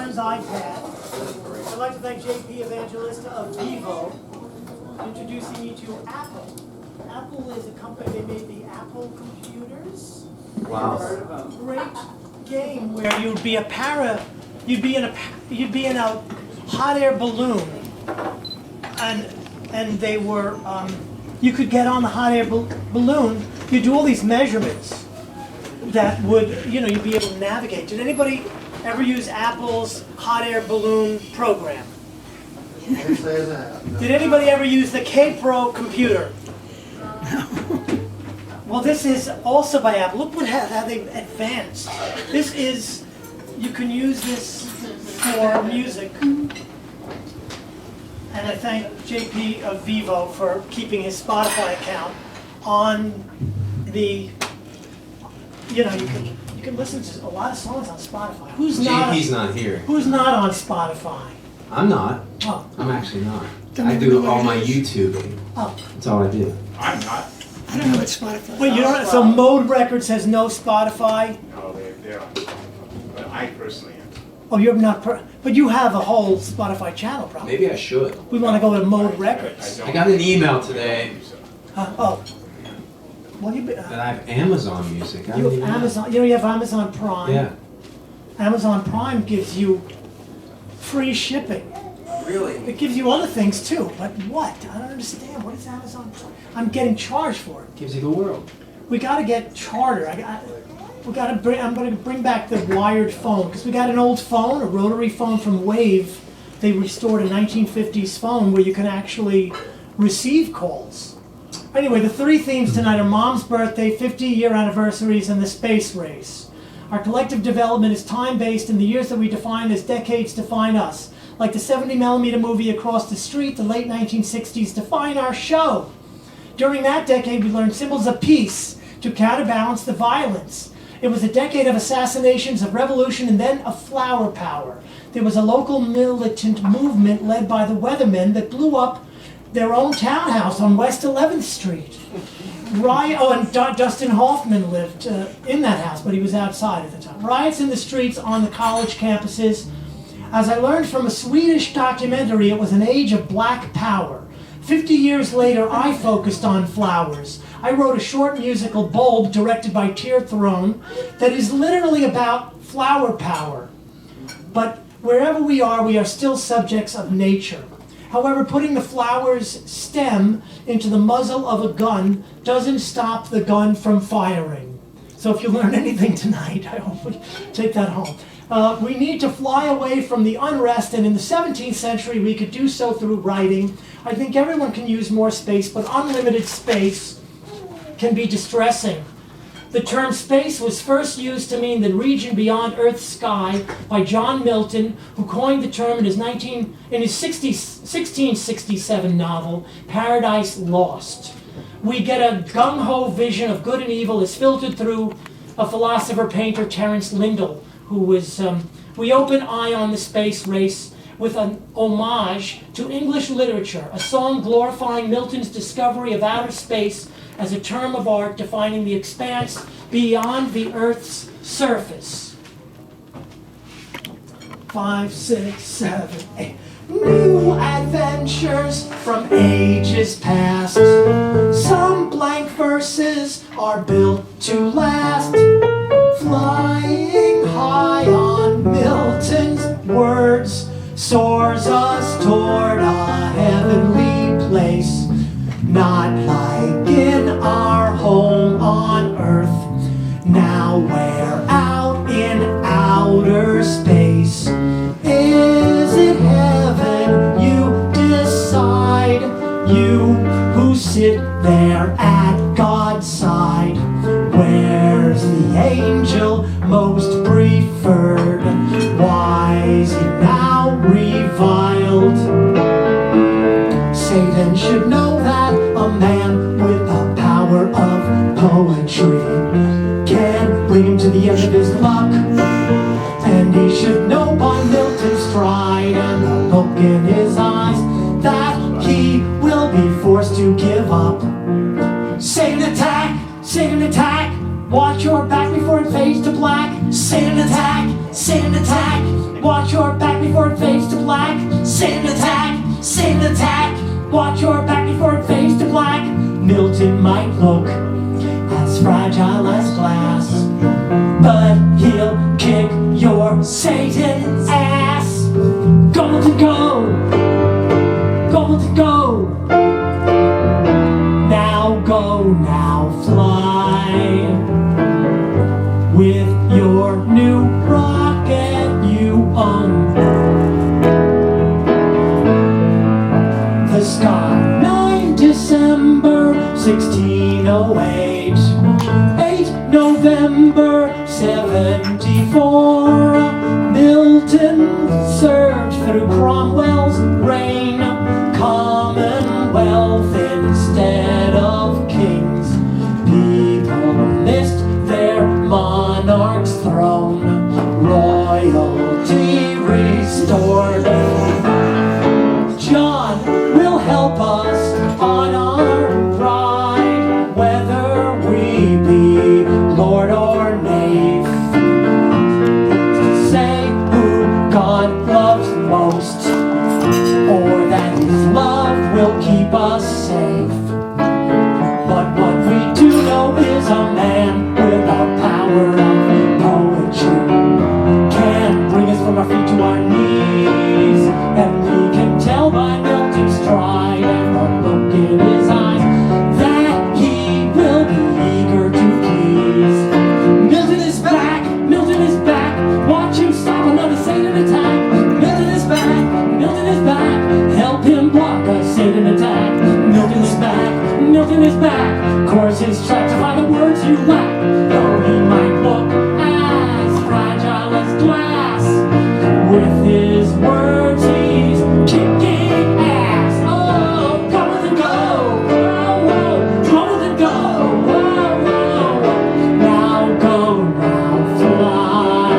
friend's iPad. I'd like to thank JP Evangelista of Vivo introducing me to Apple. Apple is a company, they made the Apple computers. Wow. Great game where you'd be in a hot air balloon, and they were you could get on the hot air balloon. You do all these measurements that would you'd be able to navigate. Did anybody ever use Apple's hot air balloon program? Did anybody ever use the K-Pro computer? No. Well, this is also by Apple. Look how they've advanced. This is, you can use this for music. And I thank JP of Vivo for keeping his Spotify account on the, you can listen to a lot of songs on Spotify. JP's not here. Who's not on Spotify? I'm not. Oh. I'm actually not. I do all my YouTubing. Oh. That's all I do. I'm not. I don't know what Spotify is. Wait, you don't, so Mode Records has no Spotify? No, they're on. But I personally am. Oh, you're not, but you have a whole Spotify channel probably. Maybe I should. We want to go to Mode Records. I got an email today Oh. Well, that I have Amazon Music. I you don't have even know. Amazon, you have Amazon Prime. Yeah. Amazon Prime gives you free shipping. Really? It gives you other things too, but what? I don't understand. What is Amazon Prime? I'm getting charged for it. Gives you the world. We got to get Charter. I'm going to bring back the wired phone because we got an old phone, a rotary phone from Wave. They restored a 1950s phone where you can actually receive calls. Anyway, the three themes tonight are Mom's birthday, 50-year anniversaries, and the space race. Our collective development is time-based, and the years that we define as decades define us. Like the 70mm movie Across the Street, the late 1960s define our show. During that decade, we learned symbols of peace to counterbalance the violence. It was a decade of assassinations, of revolution, and then of flower power. There was a local militant movement led by the Weathermen that blew up their own townhouse on West 11th Street. And Dustin Hoffman lived in that house, but he was outside at the time. Riots in the streets on the college campuses. As I learned from a Swedish documentary, it was an age of black power. 50 years later, I focused on flowers. I wrote a short musical, Bulb, directed by Tear Throne, that is literally about flower power. But wherever we are still subjects of nature. However, putting the flower's stem into the muzzle of a gun doesn't stop the gun from firing. So if you learn anything tonight, I hope we take that home. We need to fly away from the unrest, and in the 17th century we could do so through writing. I think everyone can use more space, but unlimited space can be distressing. The term space was first used to mean the region beyond Earth's sky by John Milton, who coined the term in his 1667 novel, Paradise Lost. We get a gung-ho vision of good and evil as filtered through a philosopher-painter, Terence Lindell, who was, we open Eye on the Space Race with an homage to English literature, a song glorifying Milton's discovery of outer space as a term of art defining the expanse beyond the Earth's surface. 5, 6, 7, 8. New adventures from ages past. Some blank verses are built to last. Flying high on Milton's words soars us toward a heavenly place. Not like in our home on Earth. Now we're out in outer space. Is it heaven? You decide. You who sit there at God's side. Where's the angel most preferred? Why is he now reviled? Satan should know that a man with the power of poetry can bring him to the end of his luck. And he should know by Milton's stride and the look in his eyes that he will be forced to give up. Satan attack! Satan attack! Watch your back before it fades to black. Satan attack! Satan attack! watch your back before it fades to black. Satan attack, Satan attack, watch your back before it fades to black. Milton might look as fragile as glass, but he'll kick your Satan's ass. Go to go, go to go. Now go, now fly. With your new rocket you own the sky. 9 December 1608, 8 November 74. Milton served through Cromwell's reign, Commonwealth instead of kings. People missed their monarch's throne, royalty restored. John will help us on our ride, whether we be lord or knave. Say who God loves most, or that his love will keep us safe. But what we do know is a man with the power of poetry can bring us from our feet to our knees, and we can tell by Milton's stride and the look in his eyes that he will be eager to please. Milton is back, Milton is back, watch him stop another Satan attack. Milton is back, Milton is back, help him block a Satan attack. Milton is back, Milton is back, chorus his track to find the words you lack. Though he might look as fragile as glass, with his words he's kicking ass. Oh, come with and go, whoa, whoa, come with and go, whoa, whoa. Now go, now fly.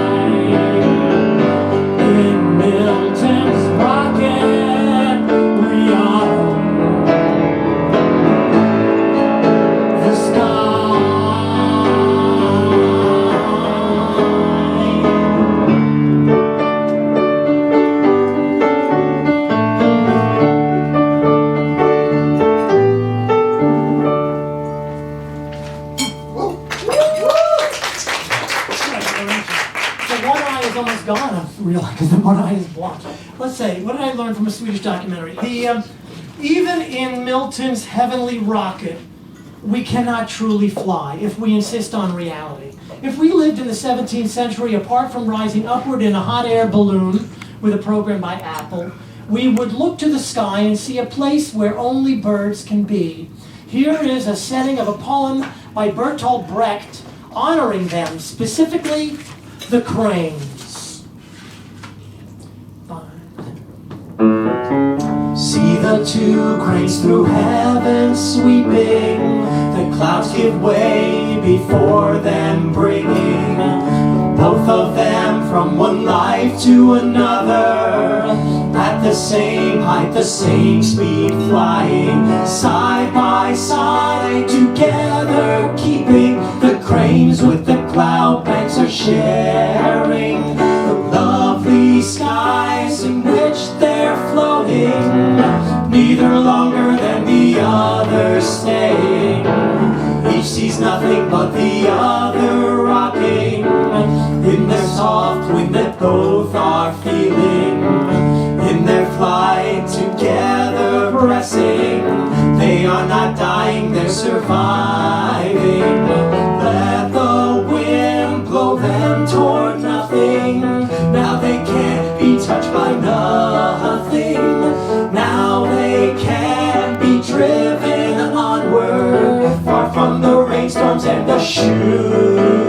In Milton's rocket we are the sky. The one eye is almost gone, I realize, because the one eye is blocked. Let's say, what did I learn from a Swedish documentary? Even in Milton's heavenly rocket, we cannot truly fly if we insist on reality. If we lived in the 17th century, apart from rising upward in a hot air balloon with a program by Apple, we would look to the sky and see a place where only birds can be. Here is a setting of a poem by Bertolt Brecht honoring them, specifically the cranes. See the two cranes through heaven sweeping, the clouds give way before them bringing both of them from one life to another, at the same height, the same speed, flying side by side together, keeping the cranes with the cloud banks are sharing the lovely skies in which they're floating, neither longer than the other staying. Each sees nothing but the other rocking in the soft wind that both are feeling. In their flight together pressing, they are not dying, they're surviving. Let the wind blow them toward nothing. Now they can't be touched by nothing. Now they can't be driven onward, far from the rainstorms and the shooting.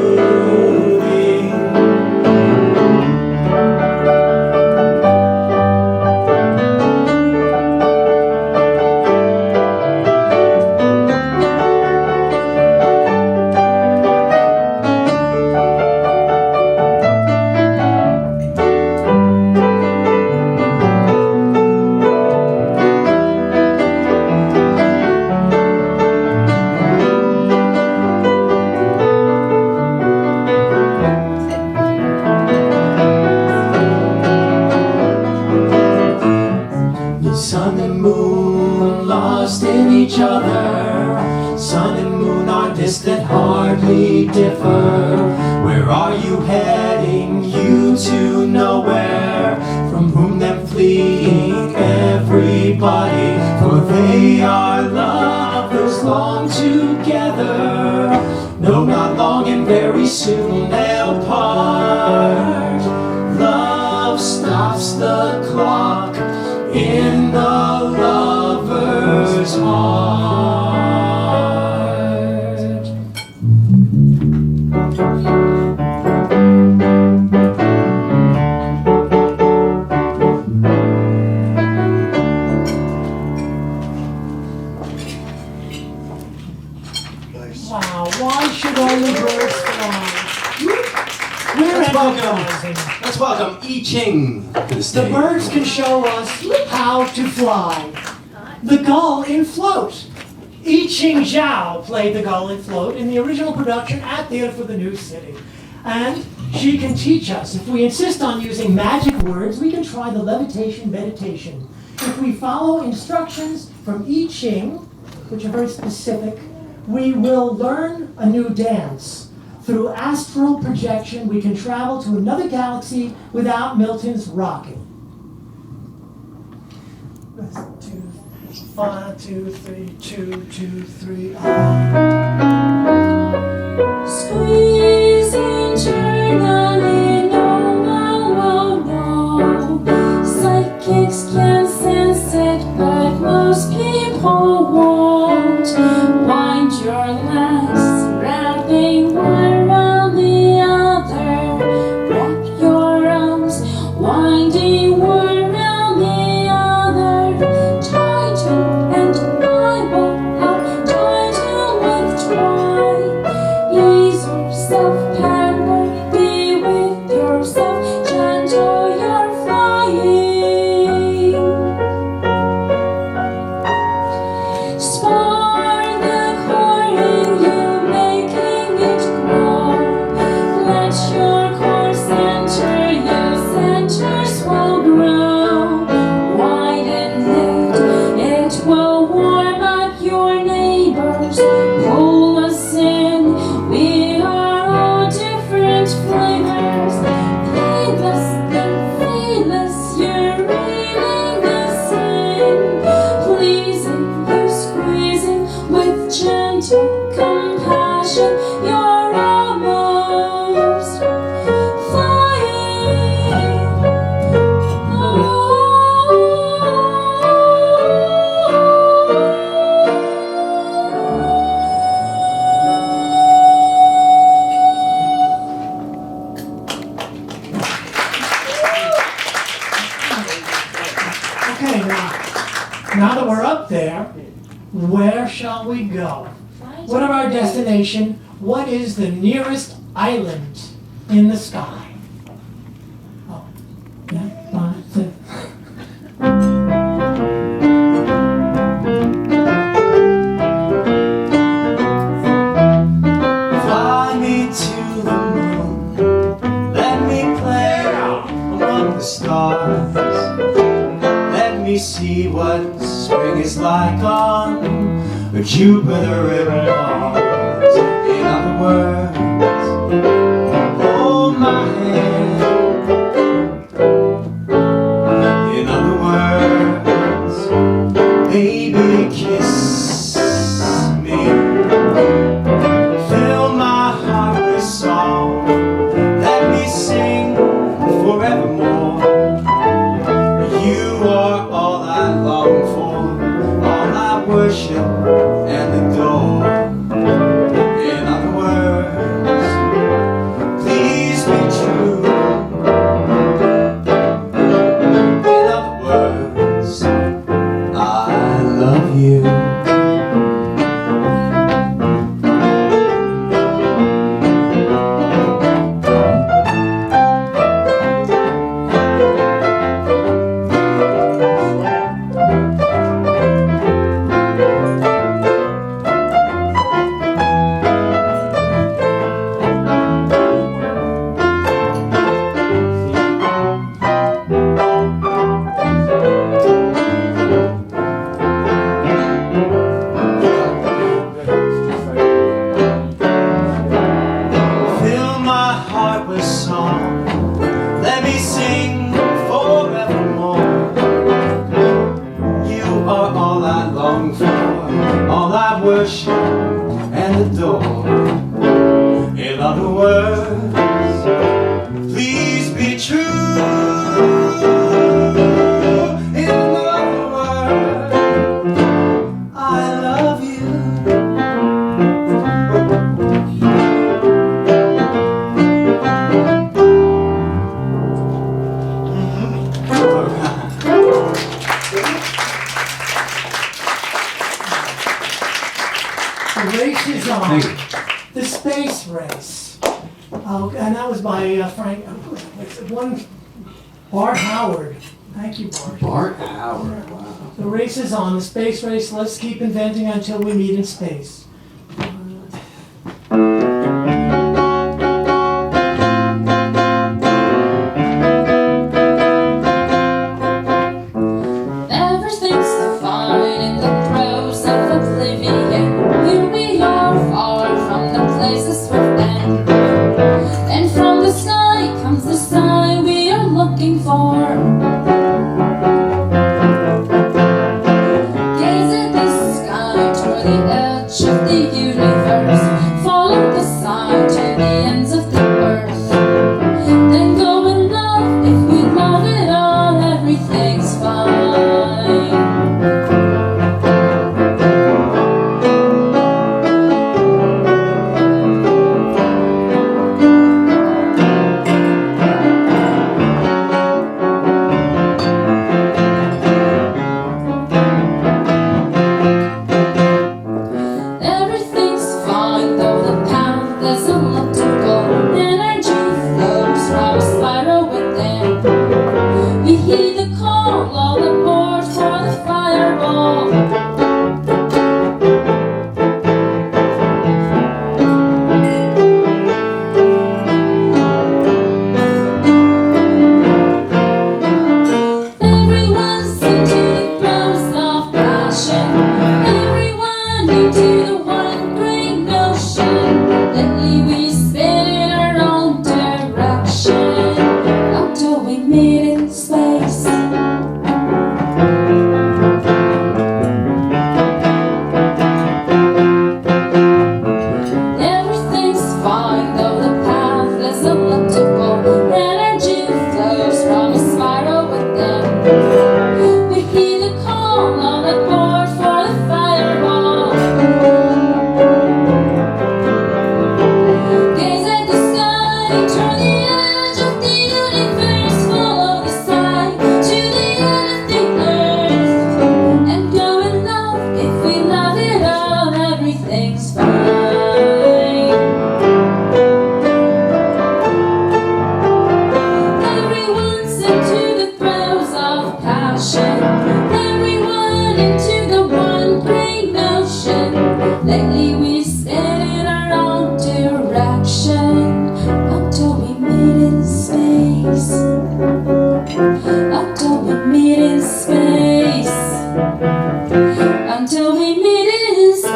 each other. Sun and moon are distant, hardly differ. Where are you heading? You to nowhere. From whom them fleeing everybody, for they are lovers long together. No, not long, and very soon they'll part. Love stops the clock in the lover's heart. Wow, why should all the birds fly? We're advertising. Let's welcome Yiqing to the The stage. birds can show us how to fly. The gull in float. Yiqing Zhao played the gull in float in the original production at Theater for the New City. And she can teach us. If we insist on using magic words, we can try the levitation meditation. If we follow instructions from Yiqing, which are very specific, we will learn a new dance. Through astral projection, we can travel to another galaxy without Miltons Rocking. 1, 2, 3, 2, 2, 3. Squeeze internally, no one will know. Psychics can sense it, but most people won't. Wind your legs, wrapping one around the other. Wrap your arms, winding one around the other. Tighten and I will help tighten with twine. Ease yourself, paddler, be with yourself, gentle you're flying. Spark the cord in you, making it grow. Let your core center you, centers will grow. Widen it will warm up your neighbors. Pull us in, we are all different flavors. Fadeless and fadeless, you're really the same. Pleasing you, squeezing with gentle compassion, you're almost flying. Okay, now that we're up there, where shall we go? What are our destination? What is the nearest island in the sky? Oh, yeah, 1, 2. Fly me to the moon, let me play among the stars. Let me see what spring is like on Jupiter and Mars. In other words, hold my hand. In other words, baby, kiss me. Fill my heart with song. Let me sing forevermore. You are all I long for, all I worship and adore. In other words, please be true. heart with song. Let me sing forevermore. You are all I long for, all I worship and adore. In other words, please be true. In other words, I love you. The race is on. Thank you. The space race. Oh, and that was by Frank. One Bart Howard. Thank you, Bart. Bart Howard, wow. The race is on. The space race. Let's keep inventing until we meet in space. Everything's fine in the throes of oblivion. Here we are, far from the places we've been. And from the sky comes the sign we are looking for. Gaze at the sky toward the edge of the universe. Follow the sign to the ends of the earth. Then go and love. If we love it all, everything's fine. Everything's fine, though the path is elliptical. Energy flows from a spiral within. We heed the call, all aboard for the fireball. Everyone's into the throes of passion. Everyone into the one great notion. Lately we spin in our own direction until we meet in space. Everything's fine, though the path is elliptical. Energy flows from a spiral within. We heed the call, all aboard for the fireball. Gaze at the sky, toward the edge of the universe. Follow the sign to the end of the earth. And go and love. If we love it all, everything's fine. Everyone's into the throes of passion. Everyone into the one great notion. Lately we spin in our own direction until we meet in space. Until we meet in space. Until we meet in space.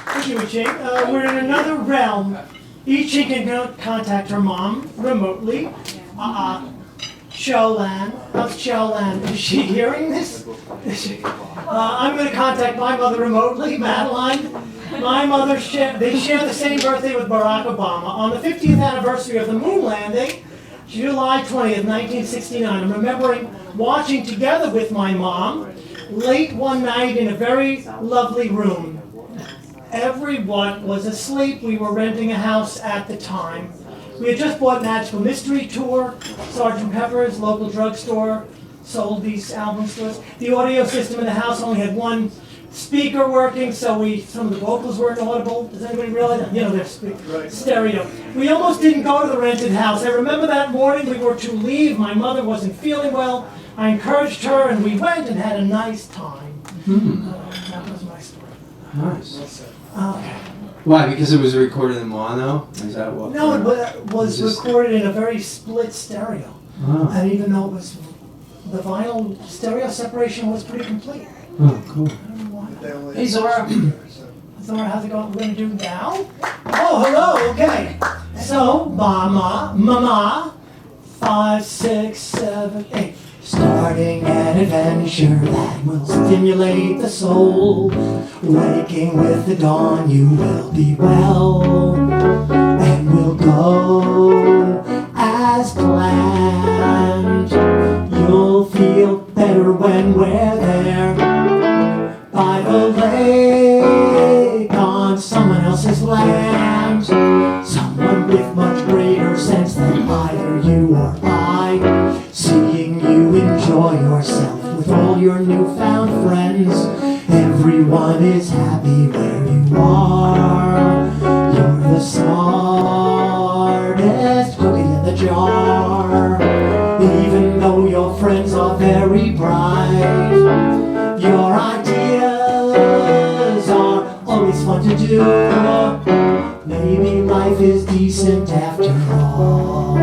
Thank you, Yiqing. We're in another realm. Yiqing can contact her mom remotely. Showland. How's Showland? Is she hearing this? I'm going to contact my mother remotely, Madeline. My mother, they share the same birthday with Barack Obama. On the 50th anniversary of the moon landing, July 20th, 1969, I'm remembering watching together with my mom late one night in a very lovely room. Everyone was asleep. We were renting a house at the time. We had just bought Magical Mystery Tour, Sgt. Pepper's, local drugstore, sold these albums to us. The audio system in the house only had one speaker working, so some of the vocals weren't audible. Does anybody realize that? You know, they're stereo. We almost didn't go to the rented house. I remember that morning we were to leave. My mother wasn't feeling well. I encouraged her, and we went and had a nice time. That was my story. Nice. Okay. Why? Because it was recorded in mono? Is that what? No, it was Just- recorded in a very split stereo. Oh, And even though it was, the vinyl stereo separation was pretty complete. oh cool. I don't know why. Hey, Zora. Zora, how's it going? We're gonna do now? Oh, hello, okay. So, mama, 5, 6, 7, 8. Starting an adventure that will stimulate the soul. Waking with the dawn, you will be well. And we'll go as planned. You'll feel better when we're there. By the lake on someone else's land. Someone with much greater sense than either you or I. Seeing you enjoy yourself with all your newfound friends. Everyone is happy where you are. You're the smartest cookie in the jar. Even though your friends are very bright, your ideas are always fun to do. Maybe life is decent after all.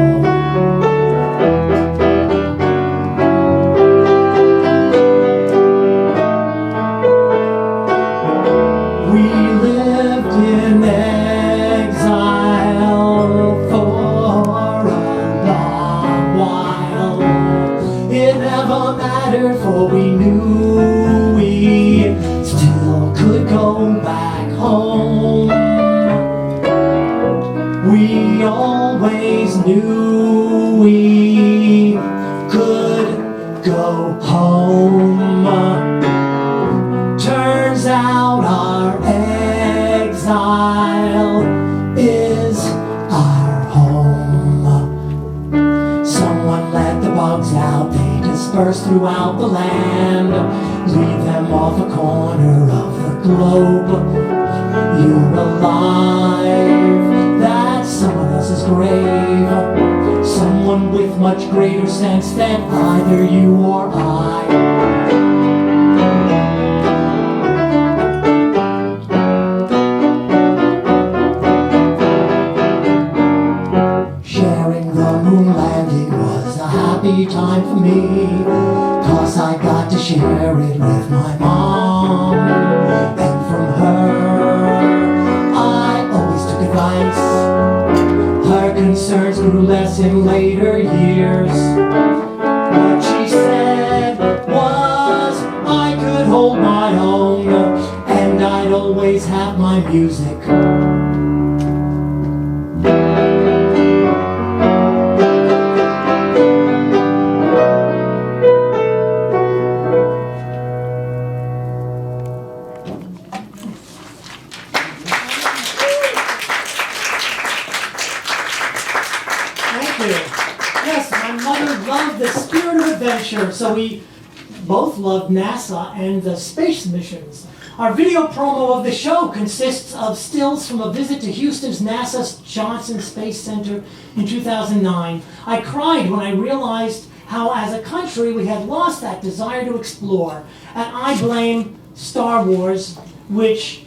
We lived in exile for a long while. It never mattered, for we knew we still could go back home. We always knew we could go home. Turns out our exile is our home. Someone let the bugs out, they disperse throughout the land. Leave them off a corner of the globe. You're alive, that's someone else's grave. Someone with much greater sense than either you or I. Sharing the moon landing was a happy time for me, 'cause I got to share it with my mom. And from her, I always took advice. Her concerns grew less in later years. What she said was I could hold my own, and I'd always have my music. Thank you. Yes, my mother loved the spirit of adventure, so we both loved NASA and the space missions. Our video promo of the show consists of stills from a visit to Houston's NASA's Johnson Space Center in 2009. I cried when I realized how, as a country, we had lost that desire to explore, and I blame Star Wars, which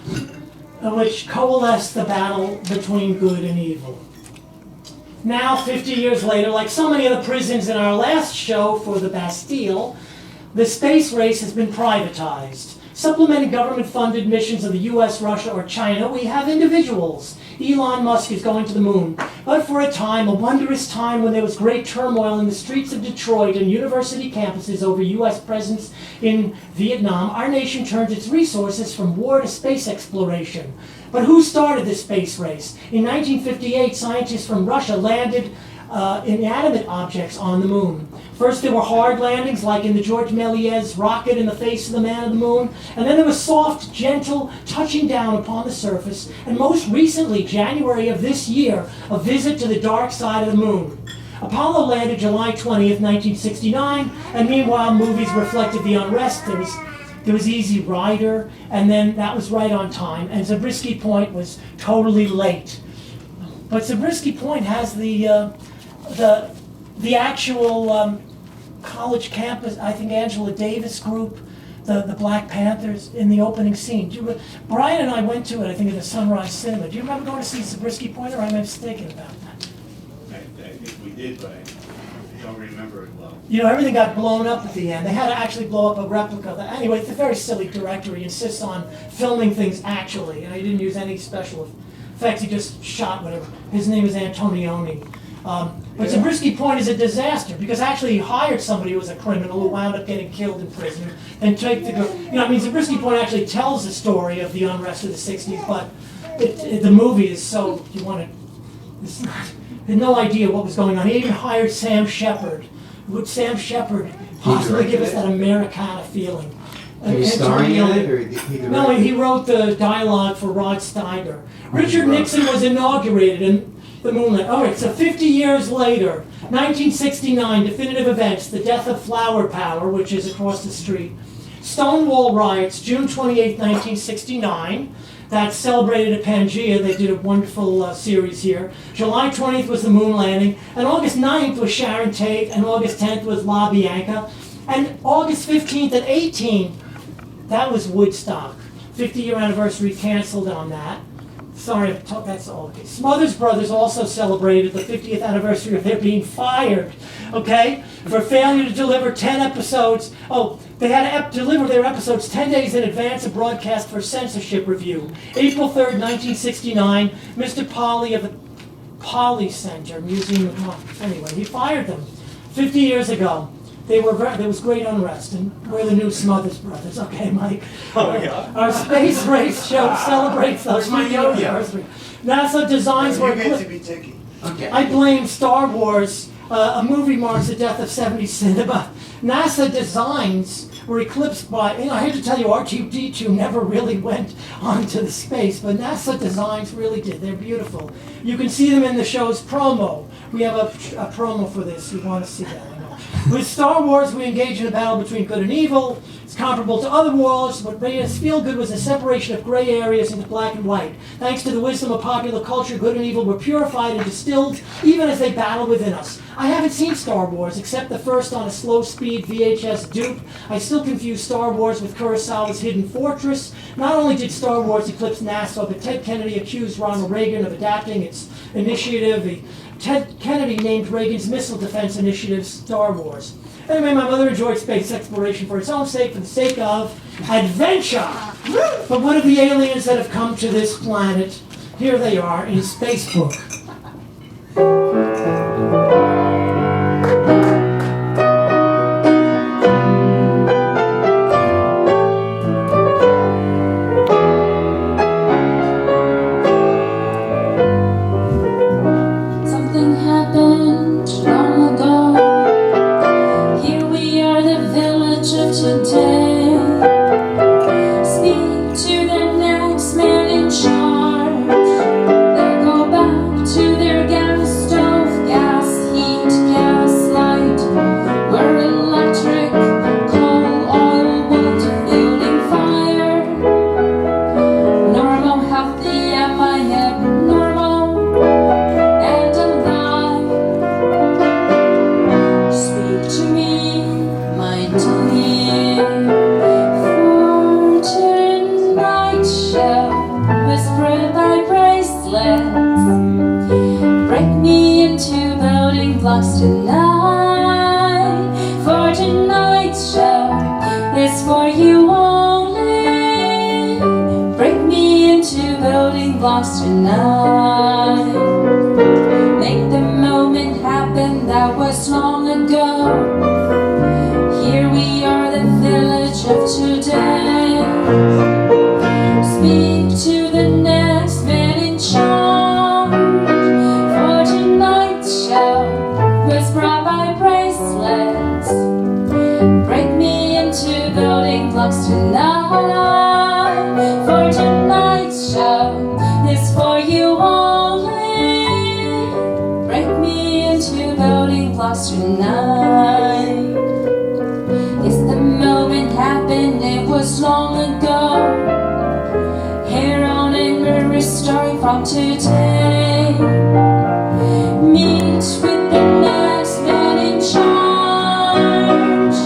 coalesced the battle between good and evil. Now, 50 years later, like so many of the prisons in our last show for the Bastille, the space race has been privatized. Supplementing government-funded missions of the US, Russia, or China, we have individuals. Elon Musk is going to the moon. But for a time, a wondrous time when there was great turmoil in the streets of Detroit and university campuses over US presence in Vietnam, our nation turned its resources from war to space exploration. But who started the space race? In 1958, scientists from Russia landed inanimate objects on the moon. First there were hard landings, like in the George Méliès rocket in the face of the man on the moon, and then there was soft, gentle touching down upon the surface, and most recently, January of this year, a visit to the dark side of the moon. Apollo landed July 20th, 1969, and meanwhile movies reflected the unrest. There was Easy Rider, and then that was right on time, and Zabriskie Point was totally late. But Zabriskie Point has the actual college campus. I think Angela Davis group the Black Panthers in the opening scene. Brian and I went to it, I think, at the Sunrise Cinema. Do you remember going to see Zabriskie Point, or am I mistaken about that? I think we did, but I don't remember it well. You know, everything got blown up at the end. They had to actually blow up a replica of that. Anyway, it's a very silly director. He insists on filming things actually, and he didn't use any special effects. He just shot whatever. His name is Antonioni. But Zabriskie Point is a disaster because actually he hired somebody who was a criminal who wound up getting killed in prison and Zabriskie Point actually tells the story of the unrest of the 60s, but the movie is so, had no idea what was going on. He even hired Sam Shepard. Would Sam Shepard possibly give us that Americana feeling? He was starring in it, or he directed? No, he wrote the dialogue for Rod Steiger. Richard Nixon was inaugurated in the Moonlight. All right, so 50 years later, 1969, definitive events, the death of Flower Power, which is across the street. Stonewall riots, June 28, 1969. That's celebrated at Pangea. They did a wonderful series here. July 20th was the moon landing. And August 9th was Sharon Tate. And August 10th was La Bianca. And August 15th and 18th, that was Woodstock. 50-year anniversary canceled on that. Sorry, that's all. Okay. Smothers Brothers also celebrated the 50th anniversary of their being fired, okay, for failure to deliver 10 episodes. Oh, they had to deliver their episodes 10 days in advance of broadcast for censorship review. April 3rd, 1969, Mr. Polly of the Polly Center, Museum of... Anyway, he fired them 50 years ago. There was great unrest, and we're the new Smothers Brothers. Okay, Mike. Oh, yeah? Our space race show celebrates the Where's my 50th yo-yo? anniversary. NASA designs were... You get to be ticky. Okay. I blame Star Wars. A movie marks the death of 70s cinema. NASA designs were eclipsed by, I hate to tell you, R2-D2 never really went onto the space, but NASA designs really did. They're beautiful. You can see them in the show's promo. We have a promo for this. You want to see that, I know. With Star Wars, we engage in a battle between good and evil. It's comparable to other wars. What made us feel good was a separation of gray areas into black and white. Thanks to the wisdom of popular culture, good and evil were purified and distilled even as they battle within us. I haven't seen Star Wars, except the first on a slow-speed VHS dupe. I still confuse Star Wars with Kurosawa's Hidden Fortress. Not only did Star Wars eclipse NASA, but Ted Kennedy accused Ronald Reagan of adapting its initiative. Ted Kennedy named Reagan's missile defense initiative Star Wars. Anyway, my mother enjoyed space exploration for its own sake, for the sake of adventure. But what of the aliens that have come to this planet? Here they are in Spacebook. Something happened long ago. Here we are, the village of today. Speak to the next man in charge. They'll go back to their gas stove, gas heat, gas light. We're electric, coal, oil, wood, building fire. Normal, healthy, am I abnormal and alive? Speak to me, my dear, for tonight shall whisper thy bracelets. Break me into building blocks tonight, for tonight shall is for you only. Break me into building blocks tonight. Make the moment happen that was long ago. Here we are, the village of today. Speak to the next man in charge. For tonight shall whisper by bracelets. Break me into building blocks tonight. For tonight shall is for you only. Break me into building blocks tonight. Is the moment happened? It was long ago. Here on it, we're starting from today. Meet with the next man in charge.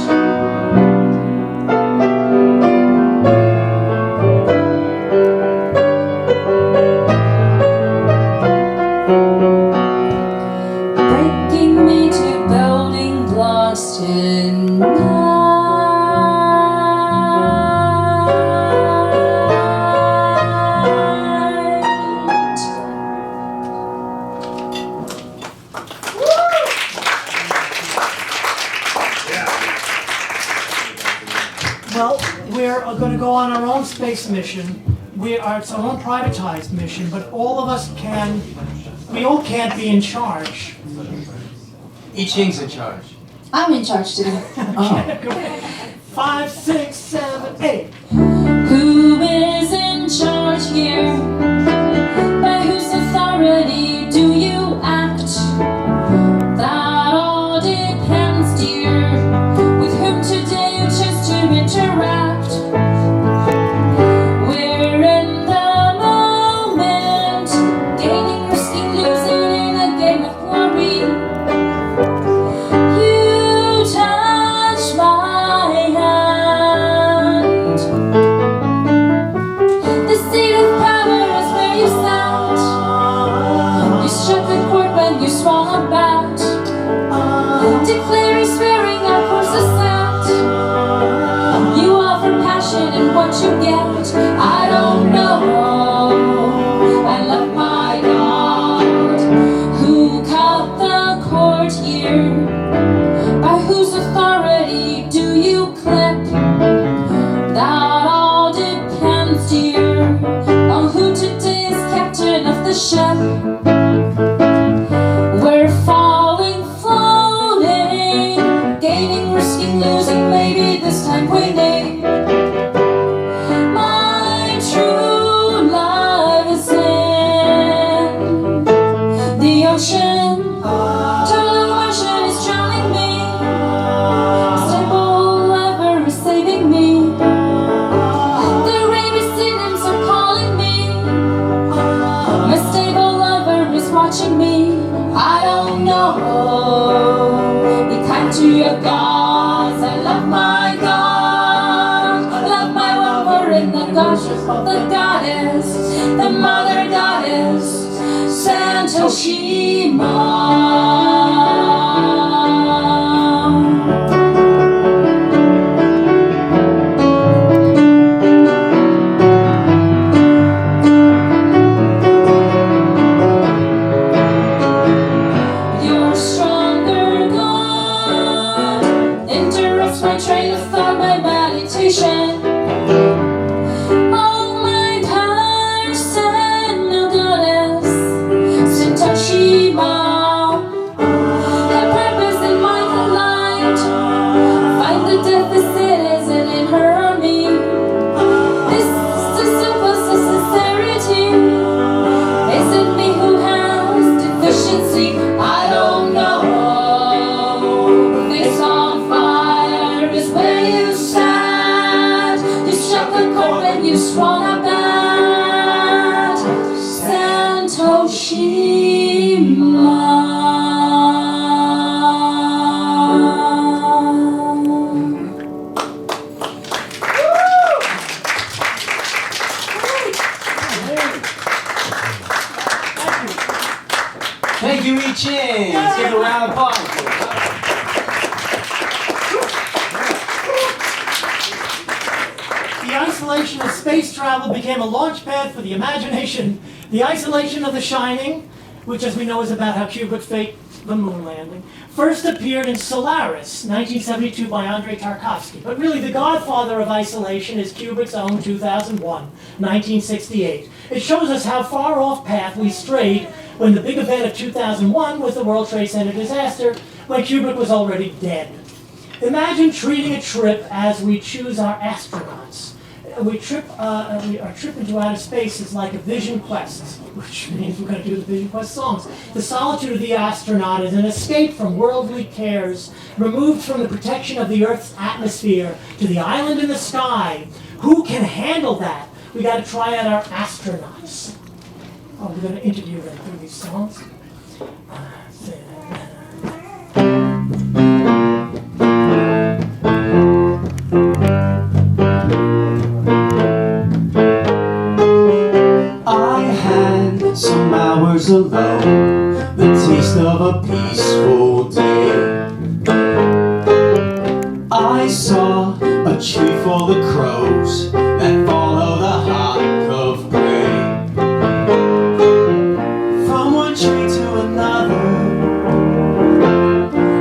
space mission. It's our own privatized mission, but all of us we all can't be in charge. Yiqing's in charge. I'm in charge today. 5, 6, 7, 8. Who is in charge here? By whose authority do you act? That all depends, dear. With whom today you choose to interact? We're in the moment, gaining, risking, losing in a game of glory. You touch my hand. The seat of power is where you sat. You struck the chord when you swung a bat, declaring, swearing our course is set. You offer passion and what you get, I don't know. I love my God. Who cut the cord here? By whose authority do you clip? That all depends, dear, on who today is captain of the ship. We're falling, floating, gaining, risking, losing, maybe this time winning. My true love is in the ocean. Total emotion is drowning me. Stable lover is saving me. The rainy synonyms are calling me. My stable lover is watching me. I don't know. Be kind to your gods. I love my God. I love my one. We're in the goddess of the goddess, the mother goddess, Santoshi MA. You're stronger, God. Interrupts my train of thought, my meditation. Oh, my personal goddess, Santoshi MA. Their purpose and mine aligned. Find the deficit, is it in her or me? This is the simplest of sincerity. Is it me who has deficiency? I don't know. This on fire is where you sat. You struck the chord when you swung a bat. Santoshi MA. Thank you, Yiqing. Let's give a round of applause. The isolation of space travel became a launch pad for the imagination. The isolation of The Shining, which as we know is about how Kubrick faked the moon landing, first appeared in Solaris, 1972 by Andrei Tarkovsky. But really the godfather of isolation is Kubrick's own 2001, 1968. It shows us how far off path we strayed when the big event of 2001 was the World Trade Center disaster, when Kubrick was already dead. Imagine treating a trip as we choose our astronauts. Our trip into outer space is like a vision quest, which means we're going to do the Vision Quest songs. The solitude of the astronaut is an escape from worldly cares, removed from the protection of the Earth's atmosphere to the island in the sky. Who can handle that? We got to try out our astronauts. Oh, we're going to interview them through these songs. I had some hours alone, the taste of a peaceful day. I saw a tree full of crows that follow the hawk of gray. From one tree to another,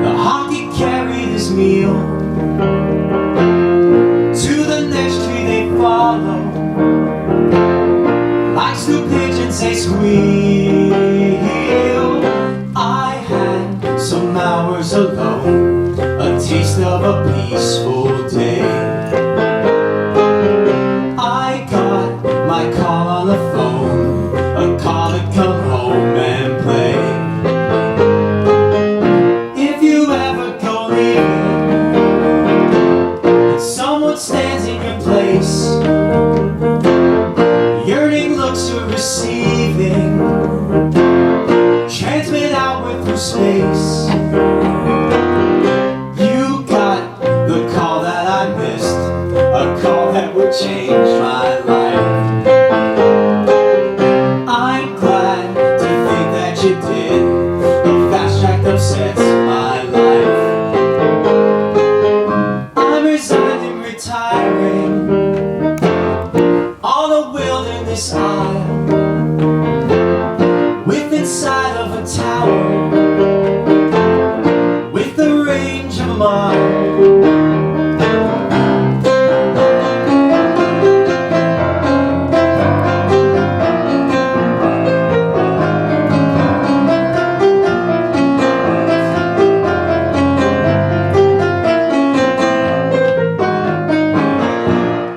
the hawk he carried his meal. To the next tree they follow, peaceful day. I got my call on the phone, a call to come home and play. If you ever go leaving and someone stands in your place, yearning looks are receiving, transmit outward through space. You got the call that I missed, a call that would change my life. I'm glad to think that you did, the fast track upsets my life. I'm resigned and retiring on a wilderness isle, with inside of a tower, with the range of a mile.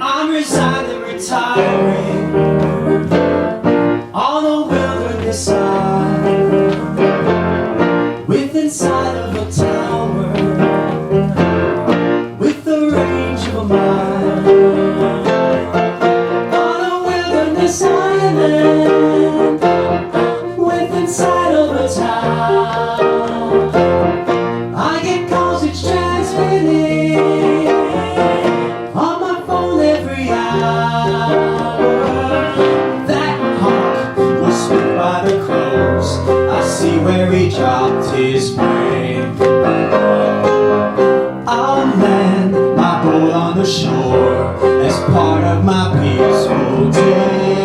I'm resigned and retiring on a wilderness isle, with inside of a tower, with the range of a mile. On a wilderness island, with inside of a tower, I get calls each transmitting on my phone every hour. That hawk was swooped by the crows, I see where he dropped his prey. I'll land my boat on the shore as part of my peaceful day.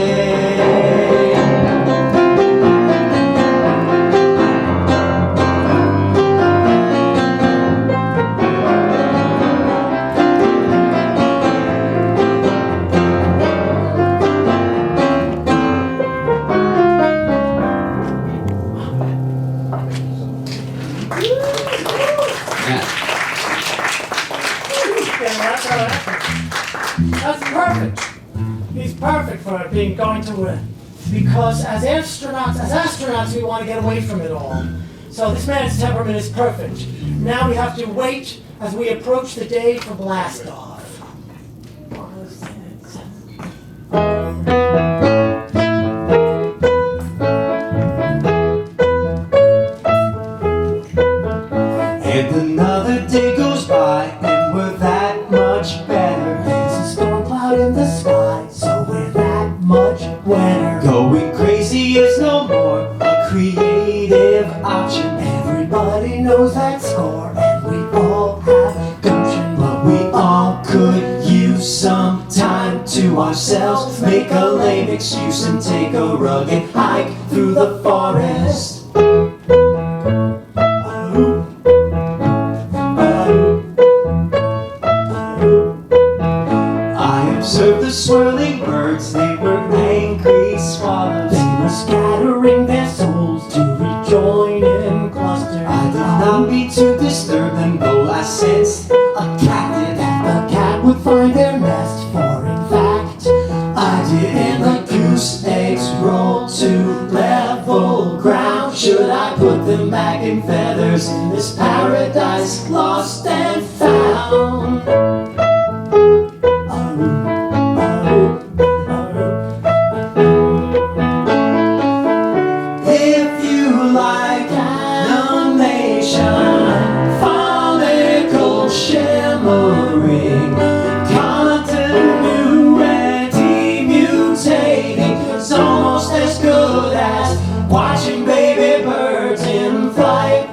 That's perfect. He's perfect for being going to because as astronauts, we want to get away from it all. So this man's temperament is perfect. Now we have to wait as we approach the day for blastoff. And another day goes by, and we're that much better. There's a storm cloud in the sky, so we're that much wetter. Going crazy is no more a creative option. Everybody knows that score, and we all have gumption. But we all could use some time to ourselves, make a lame excuse and take a rugged hike through the forest. I observed the swirling birds, they were angry swallows. They were scattering their souls to rejoin in clusters. I did not mean to disturb them, though I sensed a captain. The cat would find their nest, for in fact I did, and the goose eggs rolled to level ground. Should I put them back in feathers in this paradise lost and found? If you like animation, follicle shimmering, continuity mutating, it's almost as good as watching baby birds in flight.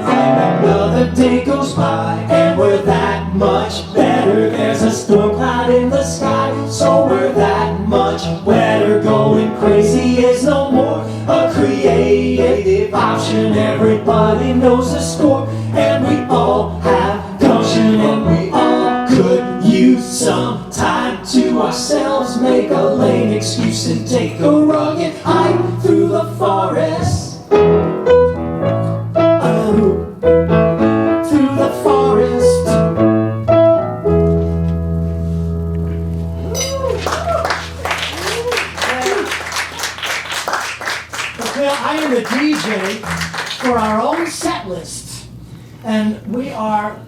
And another day goes by, and we're that much better. There's a storm cloud in the sky, so we're that much wetter. Going crazy is no more a creative option. Everybody knows the score, and we all have gumption. And we all could use some time to ourselves, make a lame excuse and take a rugged hike through the forest. And we are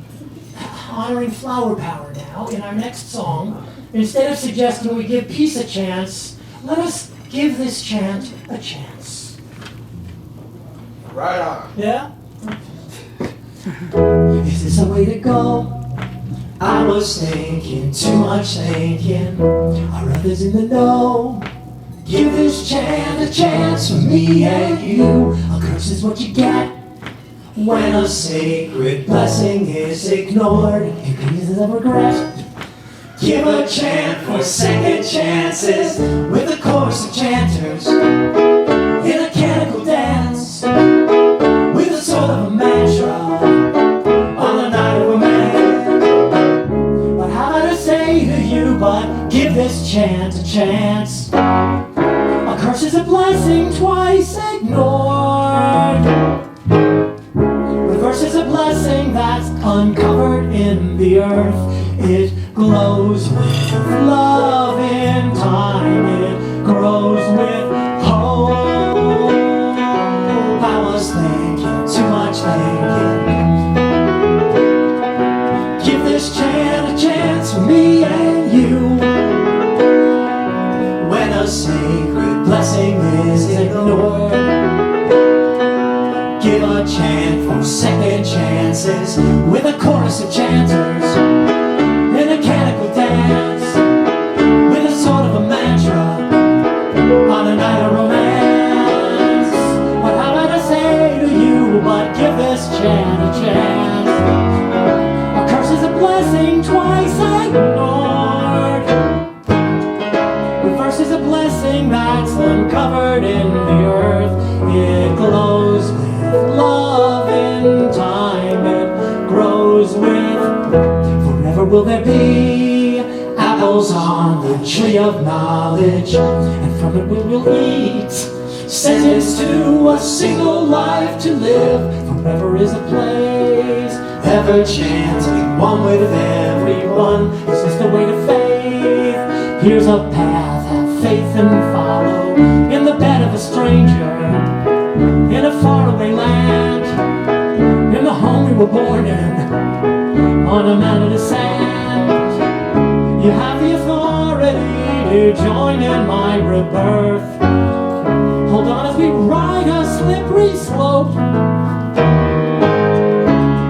honoring flower power now in our next song. Instead of suggesting we give peace a chance, let us give this chant a chance. Right on. Yeah? Is this a way to go? I was thinking, too much thinking. Are others in the know? Give this chant a chance for me and you. A curse is what you get when a sacred blessing is ignored. It breathes of regret. Give a chant for second chances with a chorus of chanters in a canticle dance with a sort of a mantra on the night of romance. But how about I say to you, but give this chant a chance. A curse is a blessing twice ignored. Reverse is a blessing that's uncovered in the earth. It glows with love in time. It grows with hope. I was thinking, too much thinking. Give this chant a chance for me and you. When a sacred blessing is ignored, give a chant for second chances with a chorus of chanters in a canticle dance with a sort of a mantra on a night of romance. But how about I say to you, but give this chant a chance. A curse is a blessing twice ignored. Reverse is a blessing that's uncovered in the earth. It glows with love in time. It grows with forever will there be apples on the tree of knowledge, and from it we will eat. Sentenced to a single life to live. Forever is a place, ever chanting, one with everyone. Is this the way to faith? Here's a path, have faith and follow. In the bed of a stranger, in a faraway land, in the home we were born in, on a mountain of sand. You have the authority to join in my rebirth. Hold on as we ride a slippery slope.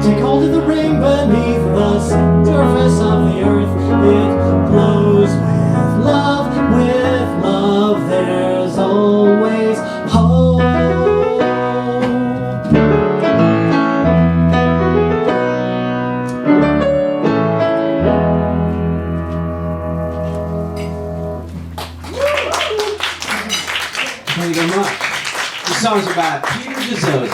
Take hold of the ring beneath the surface of the earth. It glows with love, there's always hope. Thank you very much. The song's about Peter Dizozza.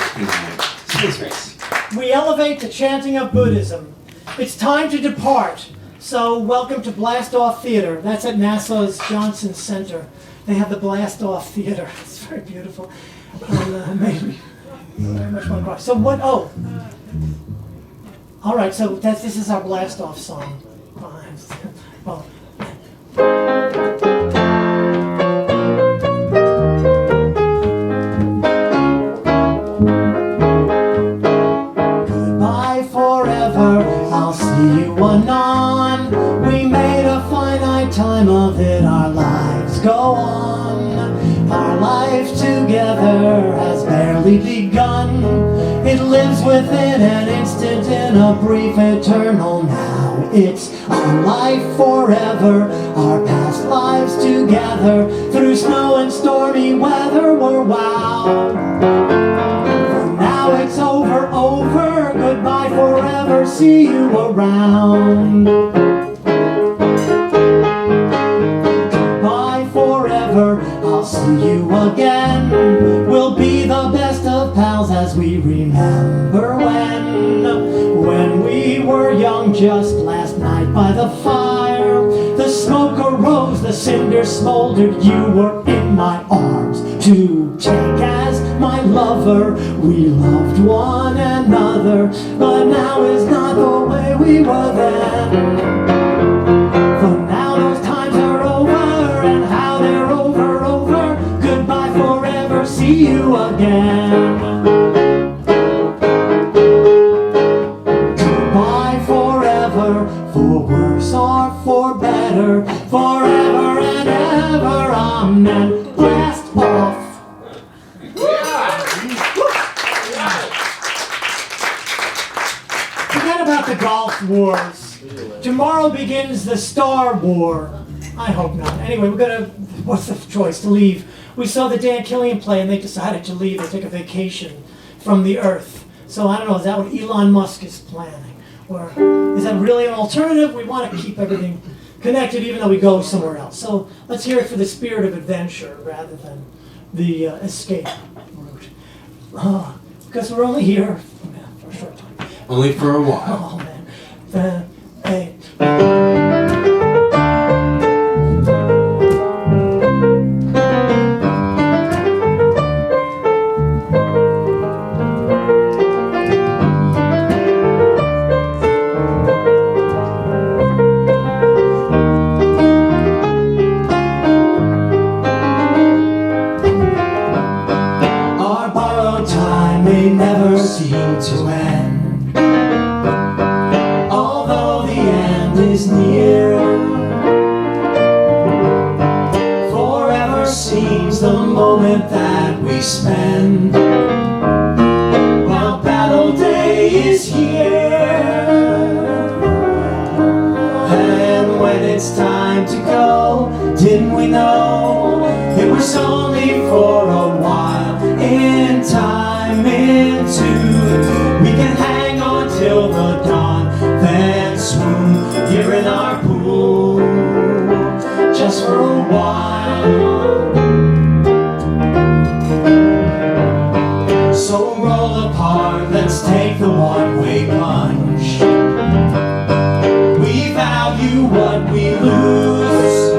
Space race. We elevate the chanting of Buddhism. It's time to depart. So welcome to Blast Off Theater. That's at NASA's Johnson Center. They have the Blast Off Theater. It's very beautiful. Made me very much want to cry. So what? Oh, all right. So this is our Blast Off song. Well, goodbye forever. I'll see you anon. We made a finite time of it. Our lives go on. Our life together has barely begun. It lives within an instant in a brief eternal now. It's our life forever, our past lives together. Through snow and stormy weather we're wow. For now it's over, goodbye forever, see you around. Goodbye forever, I'll see you again. We'll be the best of pals as we remember when we were young just last night by the fire. The smoke arose, the cinders smoldered, you were in my arms to take as my lover. We loved one another, but now is not the way we were then. For now those times are over, and how they're over. Goodbye forever, see you again. Forget about the Gulf Wars. Tomorrow begins the Star War. I hope not. Anyway, we're gonna, what's the choice? To leave. We saw the Dan Killian play and they decided to leave. They take a vacation from the Earth. So I don't know, is that what Elon Musk is planning? Or is that really an alternative? We want to keep everything connected even though we go somewhere else. So let's hear it for the spirit of adventure rather than the escape route. Because we're only here for a short time. Only for a while. Oh man. Hey. Our borrowed time may never seem to end, although the end is near. Forever seems the moment that we spend, while battle day is here. And when it's time to go, didn't we know it was only for a while? In time, into we can hang on till the dawn, then swoon here in our pool just for a while. So roll apart, let's take the one-way plunge. We value what we lose,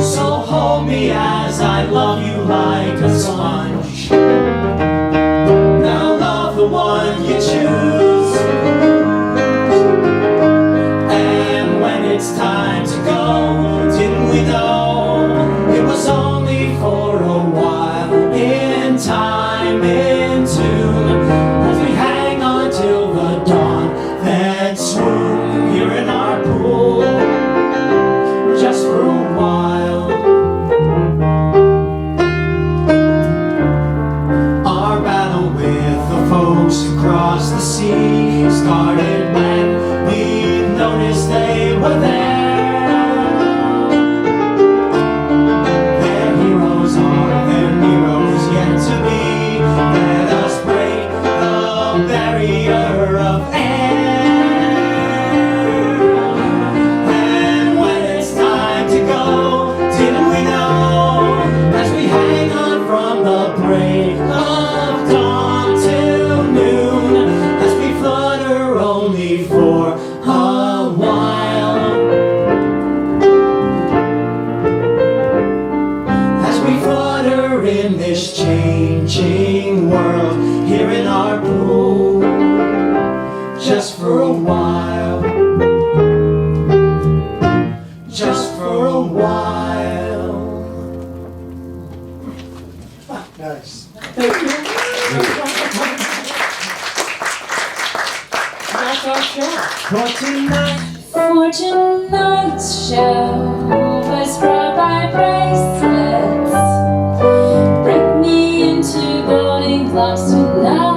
so hold me as I love you like a sponge. Now love the one you choose. And when it's time to go, didn't we know it was only for a while? In time, in tune, as we hang on till the dawn, then swoon here in our pool just for a while. Our battle with the folks across the sea started when we noticed they were there. Their heroes are their heroes yet to be. Let us break the barrier of air. And when it's time to go, didn't we know, as we hang on from the break of dawn till noon, as we flutter only for a while, as we flutter in this changing world here in our pool just for a while, just for a while. Nice. Thank you. That's our show. For tonight, For tonight's show was brought by bracelets. Break me into building blocks tonight.